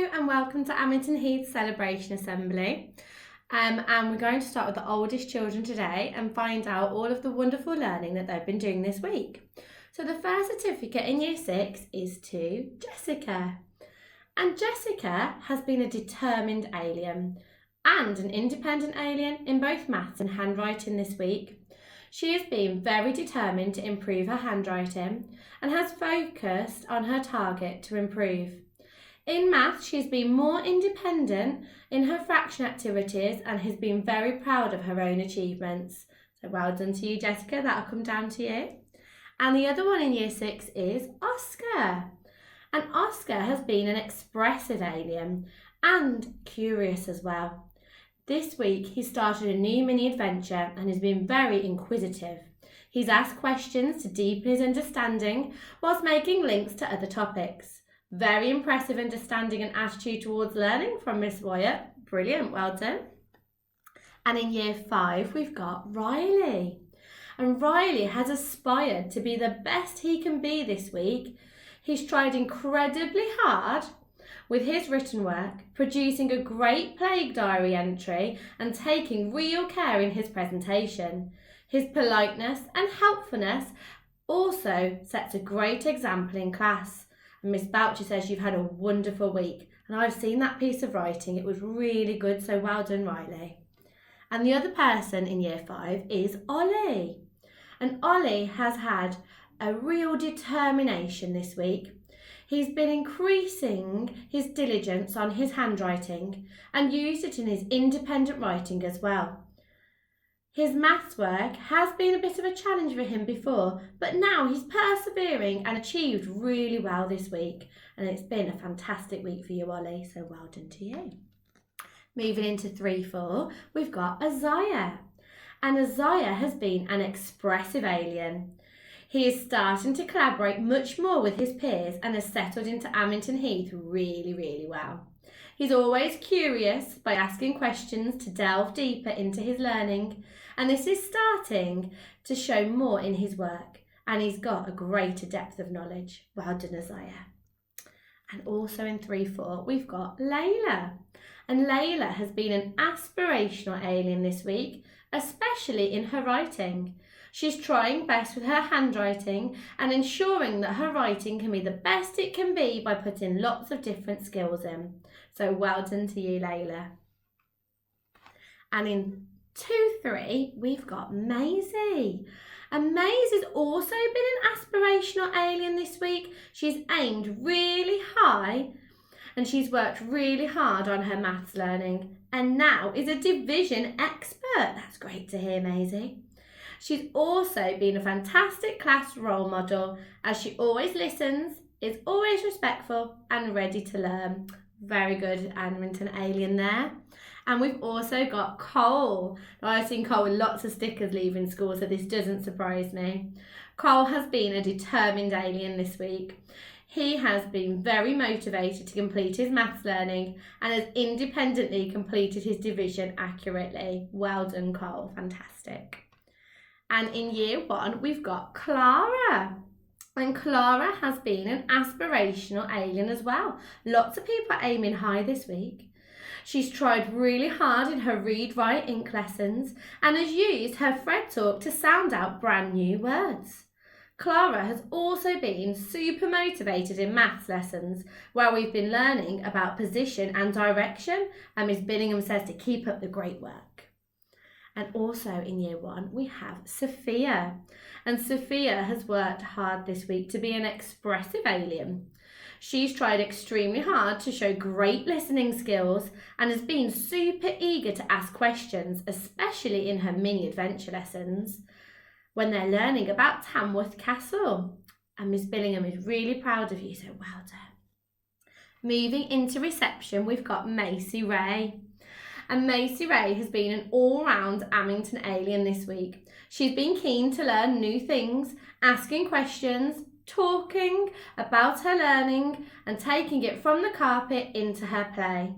Hello and welcome to Amington Heath Celebration Assembly. And we're going to start with the oldest children today and find out all of the wonderful learning that they've been doing this week. So the first certificate in Year 6 is to Jessica. And Jessica has been a determined alien and an independent alien in both maths and handwriting this week. She has been very determined to improve her handwriting and has focused on her target to improve. In maths, she's been more independent in her fraction activities and has been very proud of her own achievements. So well done to you, Jessica, that'll come down to you. And the other one in Year 6 is Oscar. And Oscar has been an expressive alien and curious as well. This week, he started a new mini adventure and has been very inquisitive. He's asked questions to deepen his understanding whilst making links to other topics. Very impressive understanding and attitude towards learning from Miss Wyatt. Brilliant, well done. And in Year 5, we've got Riley. And Riley has aspired to be the best he can be this week. He's tried incredibly hard with his written work, producing a great plague diary entry and taking real care in his presentation. His politeness and helpfulness also sets a great example in class. And Miss Boucher says you've had a wonderful week. And I've seen that piece of writing. It was really good, so well done, Riley. And the other person in Year 5 is Ollie. And Ollie has had a real determination this week. He's been increasing his diligence on his handwriting and used it in his independent writing as well. His maths work has been a bit of a challenge for him before, but now he's persevering and achieved really well this week. And it's been a fantastic week for you, Ollie, so well done to you. Moving into 3-4, we've got Isaiah. And Isaiah has been an expressive alien. He is starting to collaborate much more with his peers and has settled into Amington Heath really, really well. He's always curious by asking questions to delve deeper into his learning, and this is starting to show more in his work, and he's got a greater depth of knowledge. Well done, Isaiah. And also in 3-4, we've got Layla. And Layla has been an aspirational alien this week, especially in her writing. She's trying best with her handwriting and ensuring that her writing can be the best it can be by putting lots of different skills in. So well done to you, Layla. And in 2-3, we've got Maisie. And Maisie's also been an aspirational alien this week. She's aimed really high and she's worked really hard on her maths learning and now is a division expert. That's great to hear, Maisie. She's also been a fantastic class role model as she always listens, is always respectful and ready to learn. Very good, Amington alien there. And we've also got Cole. Now, I've seen Cole with lots of stickers leaving school, so this doesn't surprise me. Cole has been a determined alien this week. He has been very motivated to complete his maths learning and has independently completed his division accurately. Well done, Cole. Fantastic. And in Year 1, we've got Clara. And Clara has been an aspirational alien as well. Lots of people are aiming high this week. She's tried really hard in her read, write, ink lessons and has used her Fred Talk to sound out brand new words. Clara has also been super motivated in maths lessons where we've been learning about position and direction, and Miss Billingham says to keep up the great work. And also in Year 1, we have Sophia. And Sophia has worked hard this week to be an expressive alien. She's tried extremely hard to show great listening skills and has been super eager to ask questions, especially in her mini adventure lessons when they're learning about Tamworth Castle. And Miss Billingham is really proud of you, so well done. Moving into reception, we've got Macy Ray. And Macy Ray has been an all-round Amington alien this week. She's been keen to learn new things, asking questions, talking about her learning and taking it from the carpet into her play.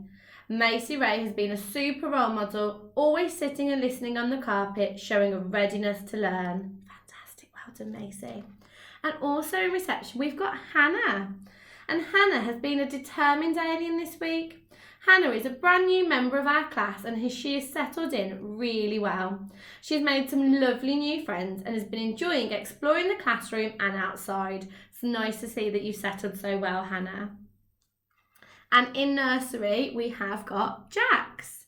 Macy Ray has been a super role model, always sitting and listening on the carpet, showing a readiness to learn. Fantastic, well done, Macy. And also in reception, we've got Hannah. and Hannah has been a determined alien this week. Hannah is a brand new member of our class and she has settled in really well. She's made some lovely new friends and has been enjoying exploring the classroom and outside. It's nice to see that you've settled so well, Hannah. And in nursery, we have got Jax.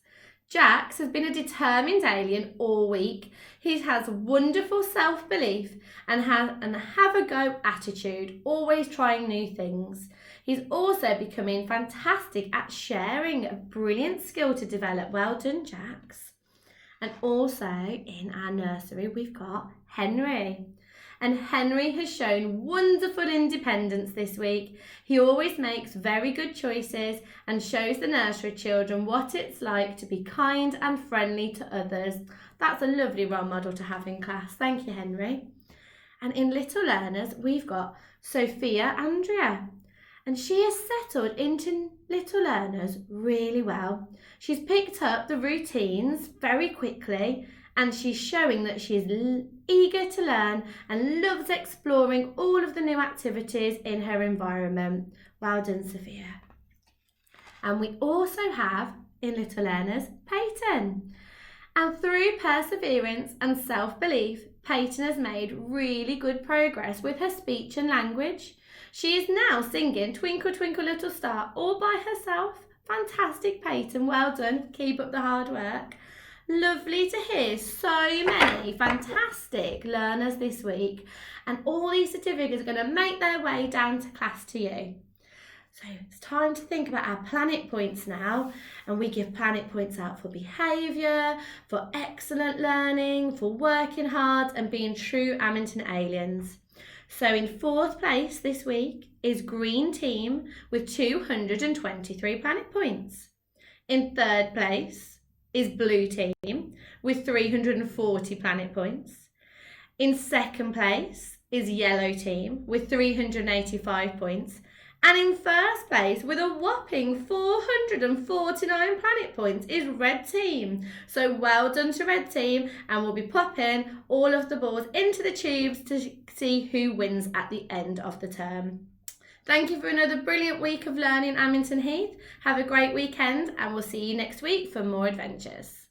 Jax has been a determined alien all week. He has wonderful self-belief and has an have-a-go attitude, always trying new things. He's also becoming fantastic at sharing, a brilliant skill to develop. Well done, Jax. And also in our nursery, we've got Henry. And Henry has shown wonderful independence this week. He always makes very good choices and shows the nursery children what it's like to be kind and friendly to others. That's a lovely role model to have in class. Thank you, Henry. And in Little Learners, we've got Sophia Andrea. And she has settled into Little Learners really well. She's picked up the routines very quickly and she's showing that she is eager to learn and loves exploring all of the new activities in her environment. Well done, Sophia. And we also have, in Little Learners, Peyton. And through perseverance and self-belief, Peyton has made really good progress with her speech and language. She is now singing Twinkle Twinkle Little Star all by herself. Fantastic, Peyton. Well done. Keep up the hard work. Lovely to hear so many fantastic learners this week. And all these certificates are going to make their way down to class to you. So it's time to think about our planet points now. And we give planet points out for behaviour, for excellent learning, for working hard and being true Amington aliens. So in 4th place this week is Green Team with 223 planet points. In 3rd place is Blue Team with 340 planet points. In 2nd place is Yellow Team with 385 points. And in 1st place with a whopping 449 planet points is Red Team. So well done to Red Team, and we'll be popping all of the balls into the tubes to see who wins at the end of the term. Thank you for another brilliant week of learning Amington Heath. Have a great weekend and we'll see you next week for more adventures.